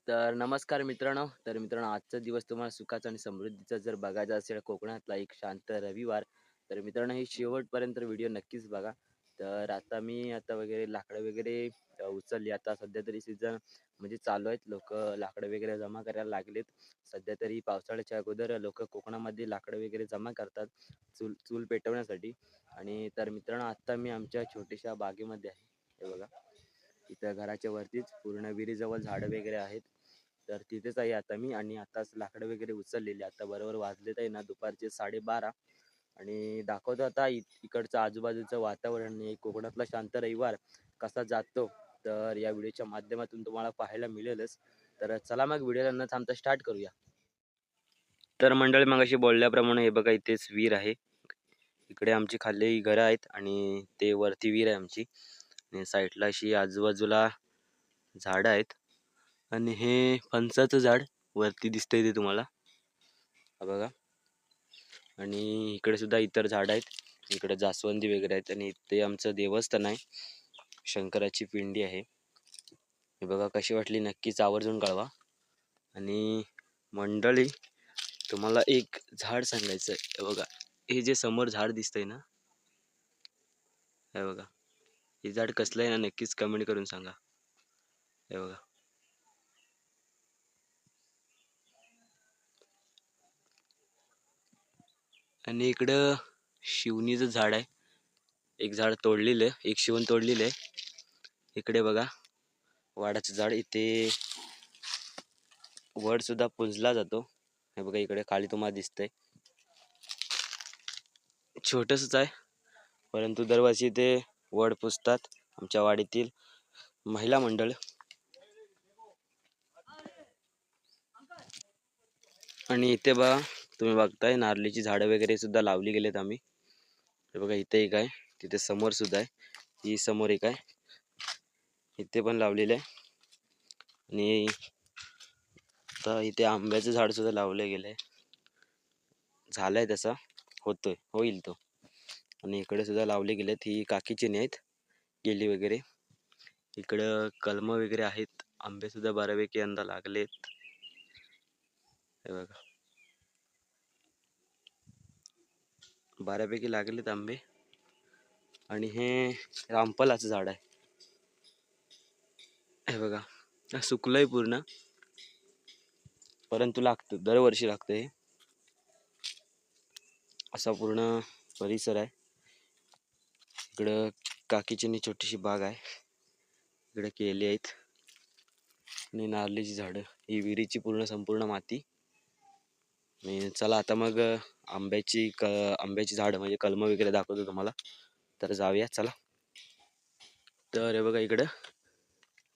तर नमस्कार मित्रांनो. आजचा दिवस तुम्हाला सुखाचा आणि समृद्धीचा जर बघायचा असेल, कोकणातला एक शांत रविवार, तर मित्रांनो हे शेवटपर्यंत व्हिडिओ नक्कीच बघा. तर आता वगैरे लाकडं वगैरे उचलली. आता सध्या तरी सीझन म्हणजे चालू आहेत. लोकं लाकडं वगैरे जमा करायला लागलेत. सध्या तरी पावसाळ्याच्या अगोदर लोकं कोकणामध्ये लाकडं वगैरे जमा करतात, चूल चूल पेटवण्यासाठी. आणि तर मित्रांनो आत्ता मी आमच्या छोट्याशा बागेमध्ये आहे. हे बघा. इथं घराच्या वरतीच पूर्ण विहिरीजवळ झाडं वगैरे आहेत. तर तिथेच आहे आता मी आणि आताच लाकडं वगैरे उचललेली. आता बरोबर वाजलेत आहे ना दुपारचे 12:30 आणि दाखवतो आता इकडचं आजूबाजूचं वातावरण आणि कोकणातला शांत रविवार कसा जातो. तर या व्हिडिओच्या माध्यमातून तुम्हाला पाहायला मिळेलच. तर चला मग व्हिडिओला न थांबता स्टार्ट करूया. तर मंडळी मगाशी बोलल्याप्रमाणे हे बघा इथेच विहीर आहे. इकडे आमची खाली घरं आहेत आणि ते वरती विहीर आहे आमची आणि साईडला अशी आजूबाजूला झाडं आहेत. आणि हे फणसाचं झाड वरती दिसतंय ते तुम्हाला, हा बघा. आणि इकडे सुद्धा इतर झाड आहेत. इकडे जास्वंदी वगैरे आहेत आणि इथे आमचं देवस्थान आहे, शंकराची पिंडी आहे. हे बघा कशी वाटली नक्कीच आवर्जून कळवा. आणि मंडळी तुम्हाला एक झाड सांगायचं आहे. हे बघा, हे जे समोर झाड दिसतंय ना, हे बघा, हे झाड कसलं आहे ना नक्कीच कमेंट करून सांगा. हे बघा, आणि इकडं शिवणीचं झाड आहे. एक झाड तोडलेलं आहे, एक शिवण तोडलेलं आहे. इकडे बघा वाडाचं झाड, इथे वड सुद्धा पुजला जातो. हे बघा इकडे खाली तुम्हाला दिसतंय, छोटंसंच आहे परंतु दरवर्षी ते वड पुजतात आमच्या वाडीतील महिला मंडळ. आणि इथे बघा तुम्ही बघताय नारळीची झाडं वगैरे सुद्धा लावली गेलेत आम्ही. हे बघा इथे एक आहे, तिथे समोर सुद्धा आहे, ही समोर एक आहे, इथे पण लावलेलं आहे. आणि आता इथे आंब्याचं झाड सुद्धा लावलं गेलंय, झालाय तसा, होईल तो. आणि इकडे सुद्धा लावले गेलेत, ही काकीची आहेत गेली वगैरे. इकडं कलम वगैरे आहेत, आंबे सुद्धा बऱ्यापैकी यंदा लागलेत. हे बघा बऱ्यापैकी लागलेत आंबे. आणि हे रामफलाचं झाड आहे. हे बघा सुकलंय पूर्ण परंतु लागतं, दरवर्षी लागतं हे. असा पूर्ण परिसर आहे. इकडं काकीची छोटीशी बाग आहे, इकडे केली आहेत आणि नारळीची झाडं, ही विहिरीची संपूर्ण माती. आणि चला आता मग आंब्याची झाडं म्हणजे कलम वगैरे दाखवतो तुम्हाला, तर जाऊया चला. तर हे बघा इकडं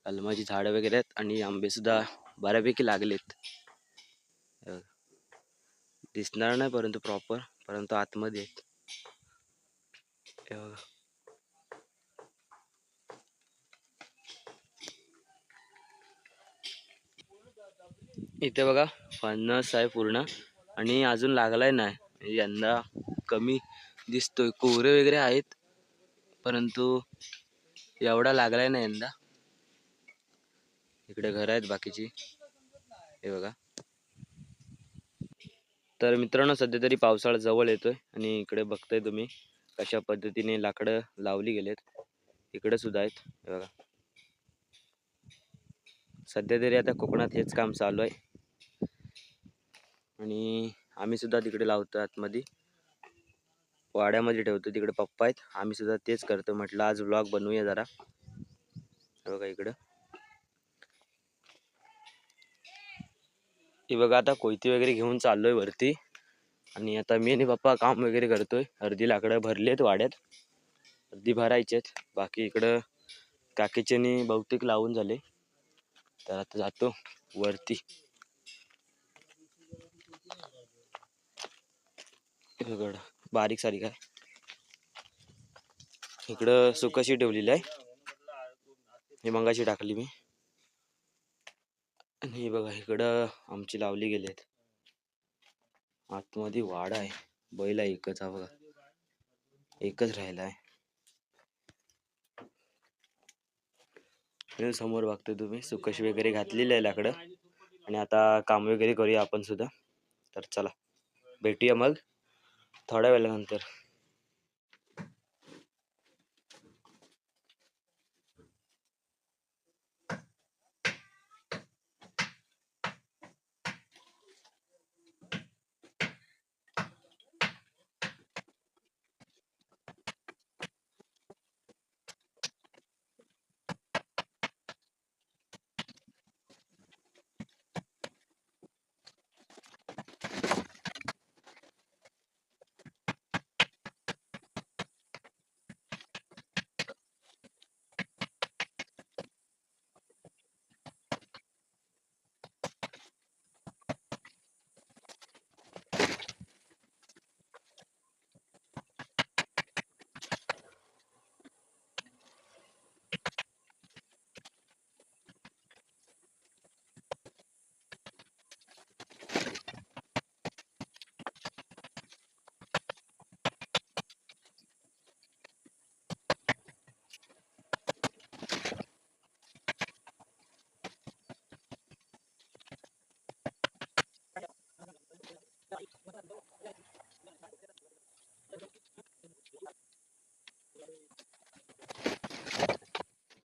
कलमाची झाडं वगैरे आहेत आणि आंबे सुद्धा बऱ्यापैकी लागलेत. दिसणार नाही परंतु आतमध्ये आहेत. हे बघा इथे बघा फणस आहे पूर्ण आणि अजून लागलाय नाही, म्हणजे यंदा कमी दिसतोय. कोवरे वगैरे आहेत परंतु एवढा लागलाय ना यंदा. इकडे घर आहेत बाकीची, हे बघा. तर मित्रांनो सध्या तरी पावसाळा जवळ येतोय आणि इकडे बघताय तुम्ही कशा पद्धतीने लाकडं लावली गेलेत. इकडे सुद्धा आहेत, हे बघा. सध्या तरी आता कोकणात हेच काम चालू आहे आणि आम्ही सुद्धा तिकडे लावतो, आतमध्ये वाड्यामध्ये ठेवतो. तिकडे पप्पा आहेत, आम्ही सुद्धा तेच करतो. म्हटलं आज व्लॉग बनवूया जरा. बघा इकडं, हे बघा आता कोयती वगैरे घेऊन चाललोय वरती. आणि आता मी आणि पप्पा काम वगैरे करतोय. अर्धी लाकडं भरलीत वाड्यात, अर्धी भरायचेत. बाकी इकडं काकीच्यानी बहुतेक लावून झाले. तर आता जातो वरती. बारीक सारीक आहे. इकडं सुकशी ठेवलेली आहे, हे मंगाशी टाकली मी. आणि बघा इकडं आमची लावली गेलेत. आतमध्ये वाडा आहे, बैल आहे एकच, हा बघा एकच राहिला आहे. समोर बघतोय तुम्ही सुकशी वगैरे घातलेली आहे लाकडं. आणि आता काम वगैरे करूया आपण सुद्धा. तर चला भेटूया मग थोड्या वेळानंतर.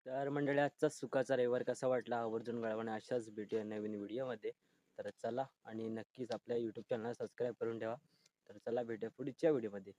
तर मंडळी आजचा सुखाचा रविवार कसा वाटला आवर्जून कळवा. अशाच भेटूया नवीन व्हिडिओमध्ये. तर चला आणि नक्कीच आपल्या यूट्यूब चॅनल सबस्क्राईब करून ठेवा. तर चला भेटूया पुढच्या व्हिडिओमध्ये.